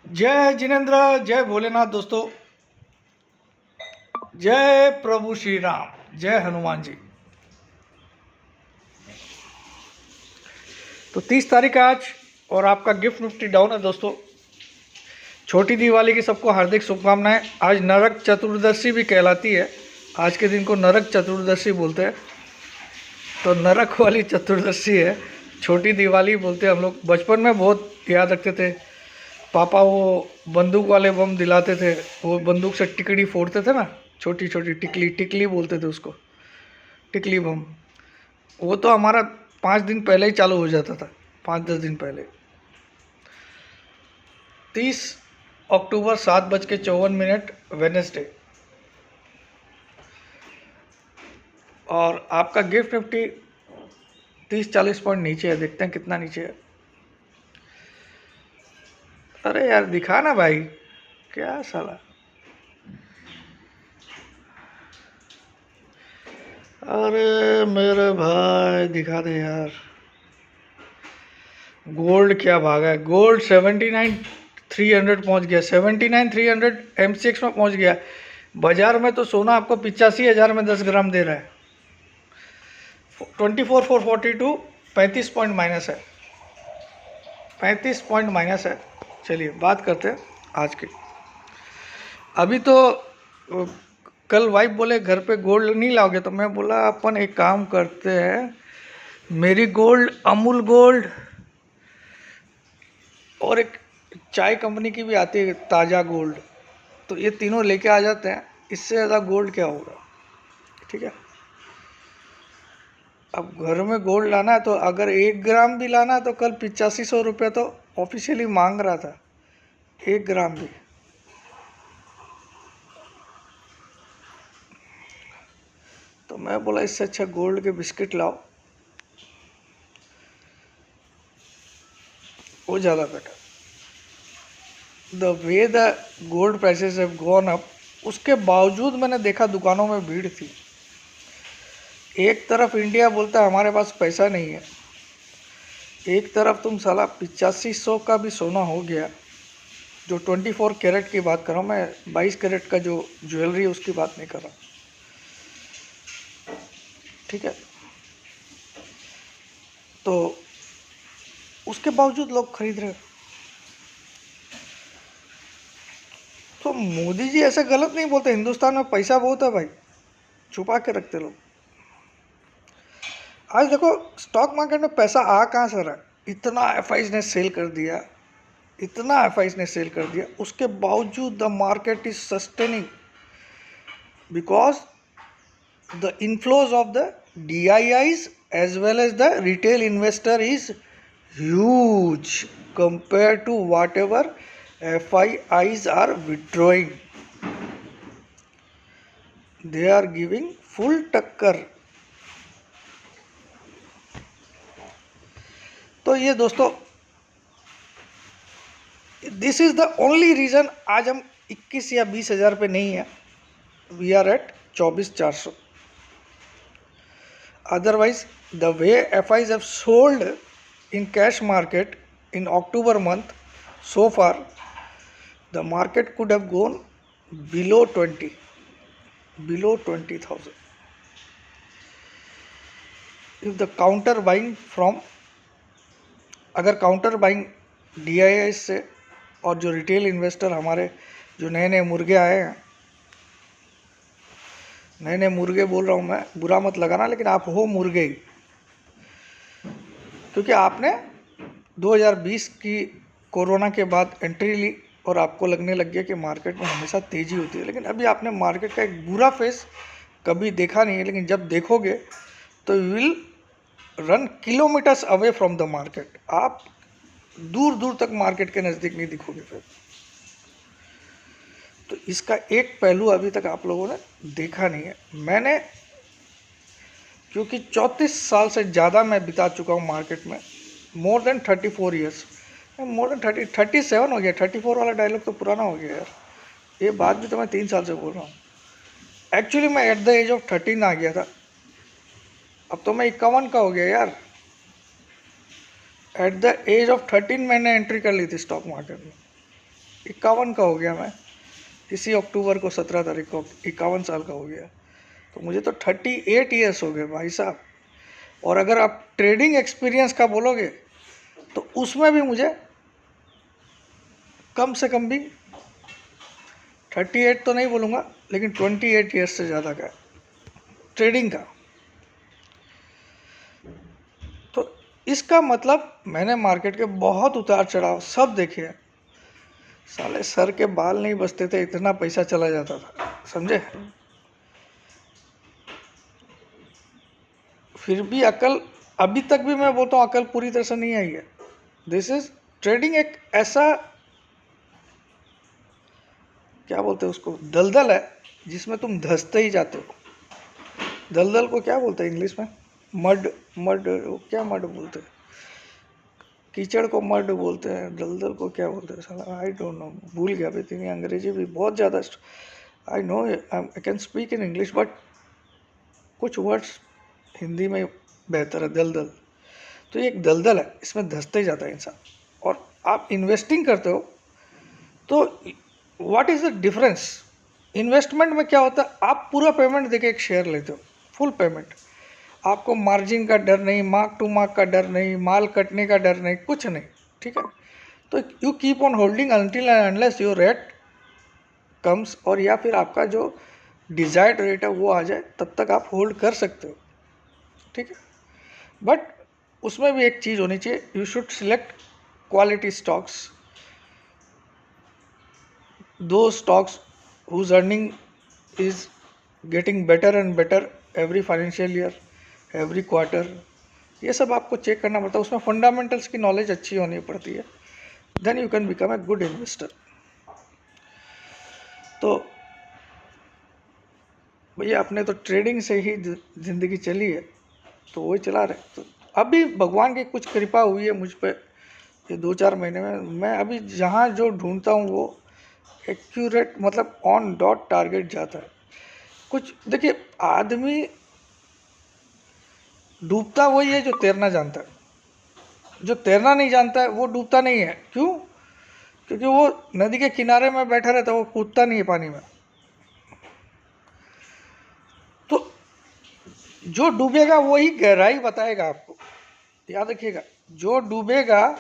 जय जिनेन्द्र, जय भोलेनाथ दोस्तों, जय प्रभु श्री राम, जय हनुमान जी। तो 30 तारीख है आज और आपका गिफ्ट निफ्टी डाउन है दोस्तों। छोटी दिवाली की सबको हार्दिक शुभकामनाएं। आज नरक चतुर्दशी भी कहलाती है। आज के दिन को नरक चतुर्दशी बोलते हैं। तो नरक वाली चतुर्दशी है, छोटी दिवाली बोलते हैं हम लोग। बचपन में बहुत याद रखते थे। पापा वो बंदूक वाले बम दिलाते थे, वो बंदूक से टिकड़ी फोड़ते थे ना, छोटी छोटी टिकली टिकली बोलते थे उसको, टिकली बम। वो तो हमारा 5 दिन पहले ही चालू हो जाता था, 5-10 दिन पहले। 30 अक्टूबर 7:54 वेडनेसडे। और आपका गिफ्ट निफ्टी 30-40 पॉइंट नीचे है। देखते हैं कितना नीचे है। अरे यार दिखा ना भाई, क्या साला। अरे मेरे भाई दिखा दे यार। गोल्ड क्या भागा है। गोल्ड 79,300 पहुंच गया। 79,300 MCX में पहुंच गया। बाजार में तो सोना आपको 85,000 में 10 ग्राम दे रहा है। 24,442, 35 पॉइंट माइनस है। 35 पॉइंट माइनस है। चलिए बात करते हैं आज की। अभी तो कल वाइफ बोले घर पे गोल्ड नहीं लाओगे, तो मैं बोला अपन एक काम करते हैं, मेरी गोल्ड, अमूल गोल्ड और एक चाय कंपनी की भी आती है ताज़ा गोल्ड, तो ये तीनों लेके आ जाते हैं। इससे ज़्यादा गोल्ड क्या होगा। ठीक है, अब घर में गोल्ड लाना है तो अगर 1 ग्राम भी लाना है तो कल 8500 रुपये तो ऑफिशियली मांग रहा था, 1 ग्राम भी। तो मैं बोला इससे अच्छा गोल्ड के बिस्किट लाओ, वो ज़्यादा better. The way the gold prices have gone up, उसके बावजूद मैंने देखा दुकानों में भीड़ थी। एक तरफ इंडिया बोलता है हमारे पास पैसा नहीं है, एक तरफ तुम साला 8500 का भी सोना हो गया। जो 24 कैरेट की बात कर रहा हूँ मैं, 22 कैरेट का जो ज्वेलरी उसकी बात नहीं कर रहा। ठीक है, तो उसके बावजूद लोग खरीद रहे। तो मोदी जी ऐसे गलत नहीं बोलते, हिंदुस्तान में पैसा बहुत है भाई, छुपा के रखते लोग। आज देखो स्टॉक मार्केट में पैसा आ कहाँ से रहा है। इतना एफआईज ने सेल कर दिया, इतना एफआईज ने सेल कर दिया, उसके बावजूद the market is sustaining because the inflows of the DIIs as well as the retail investor is huge compared to whatever FIIs are withdrawing. They are giving full टक्कर। तो ये दोस्तों, this is the only reason आज हम 21 या 20 हज़ार पे नहीं है। We are at 24,400। Otherwise, the way FIs have sold in cash market in October month, so far, the market could have gone below 20,000. If the counter buying from, अगर counter buying DII से और जो retail investor हमारे जो नए नए मुर्गे आए हैं, नए नए मुर्गे बोल रहा हूँ मैं, बुरा मत लगाना, लेकिन आप हो मुर्गे ही, क्योंकि आपने 2020 की कोरोना के बाद एंट्री ली और आपको लगने लग गया कि मार्केट में हमेशा तेज़ी होती है। लेकिन अभी आपने मार्केट का एक बुरा फेस कभी देखा नहीं है, लेकिन जब देखोगे तो you will run kilometres away from the market. आप दूर दूर तक मार्केट के नज़दीक नहीं दिखोगे फिर। तो इसका एक पहलू अभी तक आप लोगों ने देखा नहीं है। मैंने, क्योंकि 34 साल से ज़्यादा मैं बिता चुका हूँ मार्केट में, more than 34 years, more than 37 हो गया। 34 वाला डायलॉग तो पुराना हो गया यार। ये बात भी तो मैं 3 साल से बोल रहा हूँ। एक्चुअली मैं एट द एज ऑफ 13 आ गया था, अब तो मैं 51 का हो गया यार। एट द एज ऑफ 13 मैंने एंट्री कर ली थी स्टॉक मार्केट में। 51 का हो गया मैं, इसी अक्टूबर को 17 तारीख को 51 साल का हो गया। तो मुझे तो 38 ईयर्स हो गए भाई साहब। और अगर आप ट्रेडिंग एक्सपीरियंस का बोलोगे तो उसमें भी मुझे कम से कम भी 38 तो नहीं बोलूँगा, लेकिन 28 ईयर्स से ज़्यादा का ट्रेडिंग का। तो इसका मतलब मैंने मार्केट के बहुत उतार चढ़ाव सब देखे हैं। साले सर के बाल नहीं बचते थे, इतना पैसा चला जाता था, समझे। फिर भी अकल, अभी तक भी मैं बोलता हूँ अकल पूरी तरह से नहीं आई है। दिस इज ट्रेडिंग एक ऐसा, क्या बोलते हैं उसको, दलदल है जिसमें तुम धंसते ही जाते हो। दलदल को क्या बोलते हैं इंग्लिश में? मड, मड, क्या मड बोलते हैं? कीचड़ को मड बोलते हैं, दलदल को क्या बोलते हैं साला, आई डोंट नो, भूल गया। भी इतनी अंग्रेजी भी बहुत ज़्यादा, I know I can speak in English but कुछ वर्ड्स हिंदी में बेहतर है। दलदल, तो ये एक दलदल है, इसमें धंसते ही जाता है इंसान। और आप इन्वेस्टिंग करते हो तो what is the difference? Investment में क्या होता है, आप पूरा पेमेंट देके एक शेयर लेते हो, फुल पेमेंट, आपको मार्जिन का डर नहीं, मार्क टू मार्क का डर नहीं, माल कटने का डर नहीं, कुछ नहीं, ठीक है। तो you keep on holding until and unless your rate comes, और या फिर आपका जो डिजायर्ड रेट है वो आ जाए, तब तक आप होल्ड कर सकते हो, ठीक है। बट उसमें भी एक चीज़ होनी चाहिए, you should select quality stocks, those stocks whose earning is getting better and better every financial year, every quarter. ये सब आपको चेक करना पड़ता है, उसमें फंडामेंटल्स की नॉलेज अच्छी होनी पड़ती है, then you can become a good investor. तो भैया अपने तो ट्रेडिंग से ही ज़िंदगी चली है, तो वही चला रहे। तो अभी भगवान की कुछ कृपा हुई है मुझ पर, ये 2-4 महीने में मैं अभी जहाँ जो ढूंढता हूँ वो एक्यूरेट, मतलब ऑन डॉट टारगेट जाता है। कुछ देखिए, आदमी डूबता वही है जो तैरना जानता है, जो तैरना नहीं जानता है वो डूबता नहीं है। क्यों? क्योंकि वो नदी के किनारे में बैठा रहता है, वो कूदता नहीं है पानी में। तो जो डूबेगा वही गहराई बताएगा आपको, याद रखिएगा। जो डूबेगा,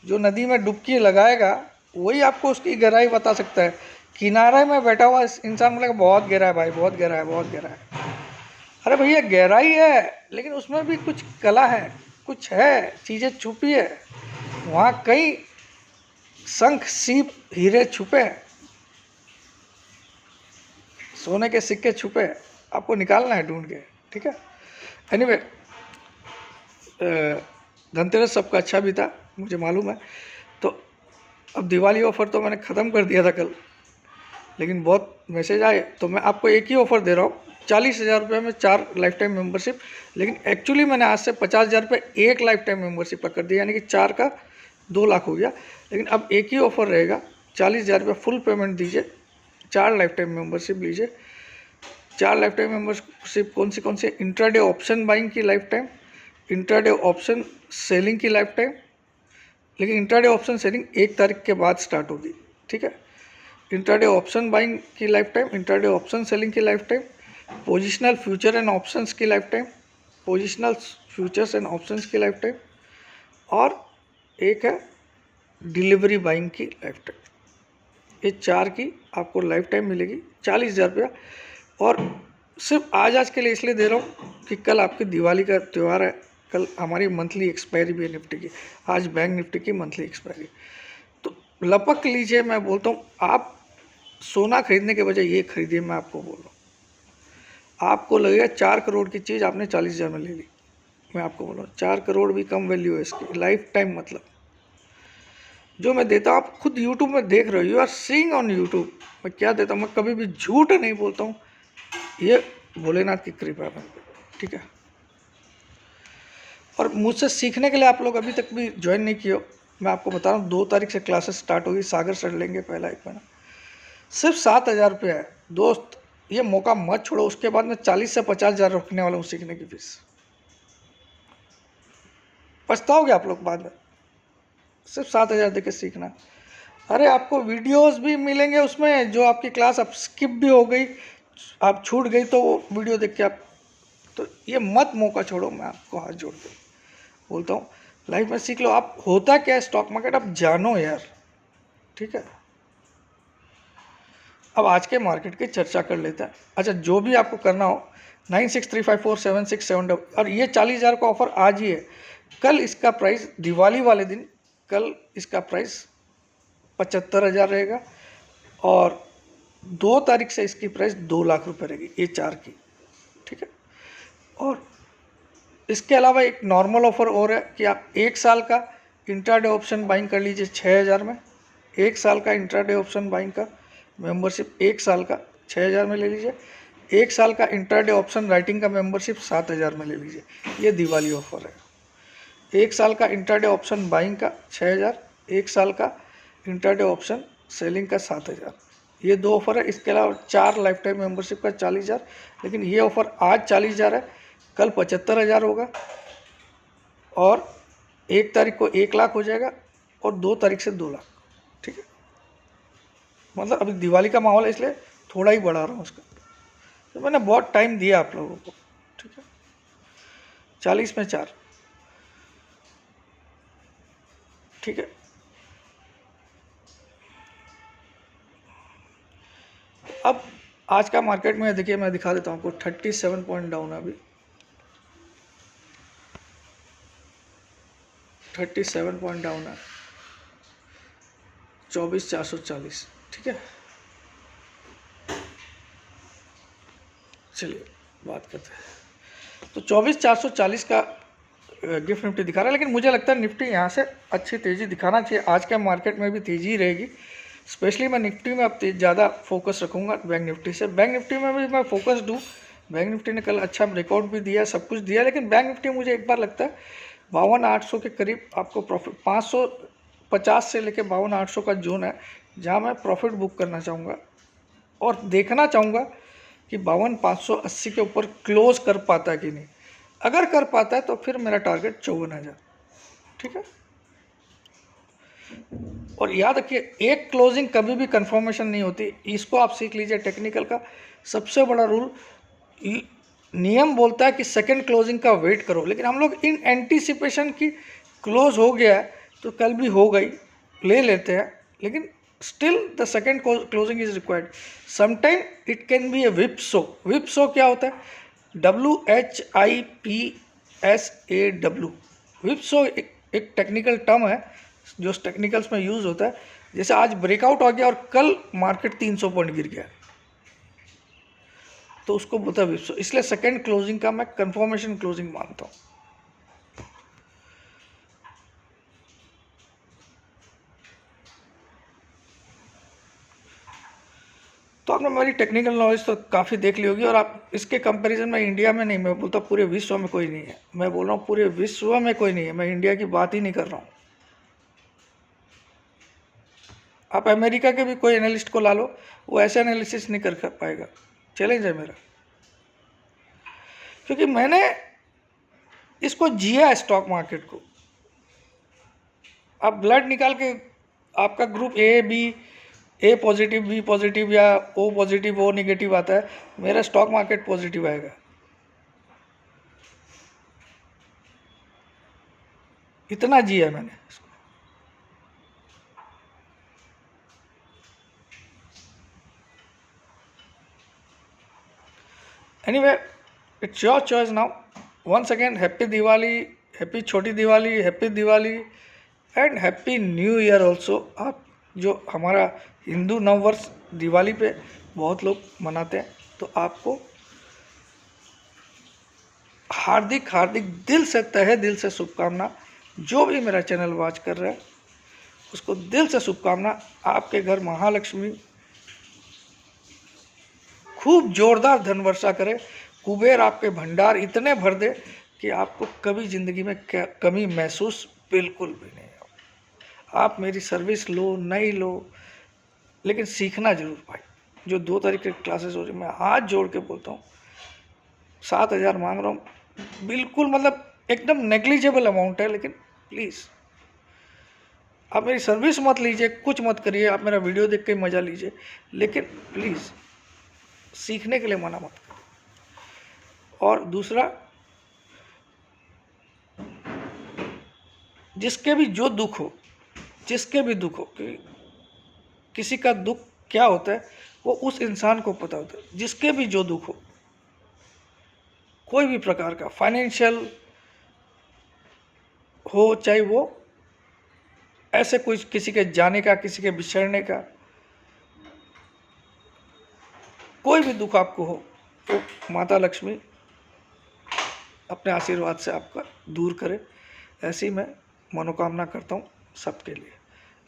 जो नदी में डुबकी लगाएगा, वही आपको उसकी गहराई बता सकता है। किनारे में बैठा हुआ इंसान बोलेगा बहुत गहरा है भाई, बहुत गहरा है, बहुत गहरा है। अरे भैया गहराई है, लेकिन उसमें भी कुछ कला है, कुछ है, चीज़ें छुपी है वहाँ, कई शंख सीप हीरे छुपे हैं, सोने के सिक्के छुपे हैं, आपको निकालना है ढूंढ के, ठीक है। एनीवे, धनतेरस सबका अच्छा भी था, मुझे मालूम है। तो अब दिवाली ऑफ़र तो मैंने ख़त्म कर दिया था कल, लेकिन बहुत मैसेज आए, तो मैं आपको एक ही ऑफ़र दे रहा हूँ, 40,000 रुपये में 4 लाइफ टाइम मेम्बरशिप। लेकिन एक्चुअली मैंने आज से 50,000 रुपये एक लाइफ टाइम मेम्बरशिप का कर दिया, यानी कि 4 का 2 लाख हो गया। लेकिन अब एक ही ऑफ़र रहेगा, 40,000 रुपये फुल पेमेंट दीजिए, 4 लाइफ टाइम मेम्बरशिप लीजिए। 4 लाइफ टाइम मेम्बरशिप कौन सी? इंट्राडे ऑप्शन बाइंग की lifetime, intraday option selling की लाइफ टाइम, लेकिन इंट्राडे ऑप्शन सेलिंग 1 तारीख के बाद स्टार्ट होगी, ठीक है। इंट्राडे ऑप्शन बाइंग की lifetime, intraday option selling की lifetime, positional future and options की lifetime, positional futures and options की लाइफ टाइम, और एक है डिलीवरी बाइंग की लाइफ टाइम। ये 4 की आपको लाइफ टाइम मिलेगी, 40,000 रुपया। और सिर्फ आज के लिए इसलिए दे रहा हूँ कि कल आपकी दिवाली का त्यौहार है, कल हमारी मंथली एक्सपायरी भी है निफ्टी की, आज बैंक निफ्टी की मंथली एक्सपायरी। तो लपक लीजिए, मैं बोलता हूँ आप सोना खरीदने के बजाय ये खरीदिए, मैं आपको बोल रहा हूँ। आपको लगेगा 4 करोड़ की चीज़ आपने 40,000 में ले ली, मैं आपको बोल रहा हूँ 4 करोड़ भी कम वैल्यू है इसकी, लाइफ टाइम मतलब जो मैं देता हूँ। आप खुद यूट्यूब में देख रहे हो, you are seeing on YouTube, मैं क्या देता हूँ, मैं कभी भी झूठ नहीं बोलता हूँ, ये भोलेनाथ की कृपा है, ठीक है। और मुझसे सीखने के लिए आप लोग अभी तक भी ज्वाइन नहीं किए हो, मैं आपको बता रहा हूँ 2 तारीख से क्लासेस स्टार्ट होगी, सागर सर लेंगे पहला 1 महीना, सिर्फ 7,000 रुपये है दोस्त, ये मौका मत छोड़ो। उसके बाद मैं 40 से 50,000 रखने वाला हूँ सीखने की फीस, पछताओगे आप लोग बाद में। सिर्फ 7,000 देके सीखना, अरे आपको वीडियोस भी मिलेंगे उसमें, जो आपकी क्लास अब स्किप भी हो गई, आप छूट गई, तो वो वीडियो देख के आप, तो ये मत मौका छोड़ो, मैं आपको हाथ जोड़ के बोलता हूँ, लाइफ में सीख लो। आप होता क्या है स्टॉक मार्केट, आप जानो यार, ठीक है। अब आज के मार्केट की चर्चा कर लेते हैं। अच्छा, जो भी आपको करना हो 96354767, और ये 40,000 का ऑफर आज ही है। कल इसका प्राइस दिवाली वाले दिन, कल इसका प्राइस 75,000 रहेगा, और 2 तारीख से इसकी प्राइस 2 लाख रुपए रहेगी, ये 4 की, ठीक है। और इसके अलावा एक नॉर्मल ऑफर और है कि आप 1 साल का इंट्राडे ऑप्शन बाइंग कर लीजिए 6,000 में। 1 साल का इंट्राडे ऑप्शन बाइंग का मेंबरशिप 1 साल का 6,000 में ले लीजिए। 1 साल का इंट्राडे ऑप्शन राइटिंग का मेंबरशिप 7,000 में ले लीजिए। ये दिवाली ऑफर है। 1 साल का इंट्राडे ऑप्शन बाइंग का 6,000, 1 साल का इंट्राडे ऑप्शन सेलिंग का 7,000। ये 2 ऑफर है। इसके अलावा 4 लाइफ टाइम मेंबरशिप का 40,000, लेकिन ये ऑफर आज 40,000 है, कल 75,000 होगा, और 1 तारीख को 1 लाख हो जाएगा, और 2 तारीख से 2 लाख, ठीक है। मतलब अभी दिवाली का माहौल है, इसलिए थोड़ा ही बढ़ा रहा हूँ उसका, तो मैंने बहुत टाइम दिया आप लोगों को, ठीक है। 40 में 4, ठीक है। अब आज का मार्केट में देखिए, मैं दिखा देता हूँ आपको, 37 पॉइंट डाउन है अभी, 37 पॉइंट डाउन है, 24,440, ठीक है। चलिए बात करते हैं। तो 24,440 का गिफ्ट निफ्टी दिखा रहा है, लेकिन मुझे लगता है निफ्टी यहाँ से अच्छी तेज़ी दिखाना चाहिए। आज के मार्केट में भी तेज़ी ही रहेगी। स्पेशली मैं निफ्टी में अब ज़्यादा फोकस रखूँगा बैंक निफ्टी से। बैंक निफ्टी में भी मैं फोकस दूँ। बैंक निफ्टी ने कल अच्छा ब्रेकआउट भी दिया, सब कुछ दिया, लेकिन बैंक निफ्टी मुझे एक बार लगता है 52,800 के करीब आपको प्रॉफिट, 550 से लेकर 52,800 का जोन है, जहाँ मैं प्रॉफिट बुक करना चाहूँगा, और देखना चाहूँगा कि 52,580 के ऊपर क्लोज कर पाता है कि नहीं। अगर कर पाता है तो फिर मेरा टारगेट 54,000, ठीक है। और याद रखिए, एक क्लोजिंग कभी भी कंफर्मेशन नहीं होती, इसको आप सीख लीजिए। टेक्निकल का सबसे बड़ा रूल, नियम बोलता है कि सेकंड क्लोजिंग का वेट करो, लेकिन हम लोग इन एंटीसिपेशन की क्लोज हो गया है तो कल भी हो गई, ले लेते हैं, लेकिन still the second closing is required. Sometime it can be a whipsaw. Whipsaw क्या होता है? WHIPSAW। विप्सो एक टेक्निकल टर्म है जो टेक्निकल्स में यूज होता है। जैसे आज ब्रेकआउट हो गया और कल मार्केट 300 पॉइंट गिर गया, तो उसको बोलता है विप्सो। इसलिए सेकंड क्लोजिंग का मैं कंफर्मेशन क्लोजिंग मानता हूँ। तो आपने मेरी टेक्निकल नॉलेज तो काफ़ी देख ली होगी, और आप इसके कंपैरिजन में इंडिया में नहीं, मैं बोलता पूरे विश्व में कोई नहीं है। मैं बोल रहा हूँ पूरे विश्व में कोई नहीं है, मैं इंडिया की बात ही नहीं कर रहा हूँ। आप अमेरिका के भी कोई एनालिस्ट को ला लो, वो ऐसे एनालिसिस नहीं कर पाएगा। चैलेंज है मेरा, क्योंकि मैंने इसको जिया है स्टॉक मार्केट को। आप ब्लड निकाल के आपका group A B, A positive B positive या ओ पॉजिटिव ओ नेगेटिव आता है, मेरा स्टॉक मार्केट पॉजिटिव आएगा। इतना जिया मैंने इसको। Anyway, it's your choice now. Once again happy Diwali, happy Choti Diwali, happy Diwali and happy new year also. आप जो हमारा हिंदू नववर्ष दिवाली पे बहुत लोग मनाते हैं, तो आपको हार्दिक हार्दिक दिल से, तहे दिल से शुभकामना। जो भी मेरा चैनल वॉच कर रहा है उसको दिल से शुभकामना। आपके घर महालक्ष्मी खूब जोरदार धन वर्षा करे, कुबेर आपके भंडार इतने भर दे कि आपको कभी ज़िंदगी में कमी महसूस बिल्कुल भी नहीं हो। आप मेरी सर्विस लो नहीं लो, लेकिन सीखना जरूर भाई। जो 2 तारीख की क्लासेस हो रही, मैं हाथ जोड़ के बोलता हूँ, 7,000 मांग रहा हूँ, बिल्कुल मतलब एकदम नेग्लिजिबल अमाउंट है, लेकिन प्लीज़ आप मेरी सर्विस मत लीजिए, कुछ मत करिए, आप मेरा वीडियो देख के मज़ा लीजिए, लेकिन प्लीज़ सीखने के लिए मना मत करो। और दूसरा, जिसके भी जो दुख हो, जिसके भी दुख हो, किसी का दुख क्या होता है वो उस इंसान को पता होता है। जिसके भी जो दुख हो, कोई भी प्रकार का, फाइनेंशियल हो, चाहे वो ऐसे कोई किसी के जाने का, किसी के बिछड़ने का, कोई भी दुख आपको हो, तो माता लक्ष्मी अपने आशीर्वाद से आपका दूर करे, ऐसी मैं मनोकामना करता हूँ सबके लिए।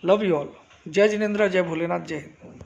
Love you all. जय जिनेंद्र, जय भोलेनाथ, जय हिंद।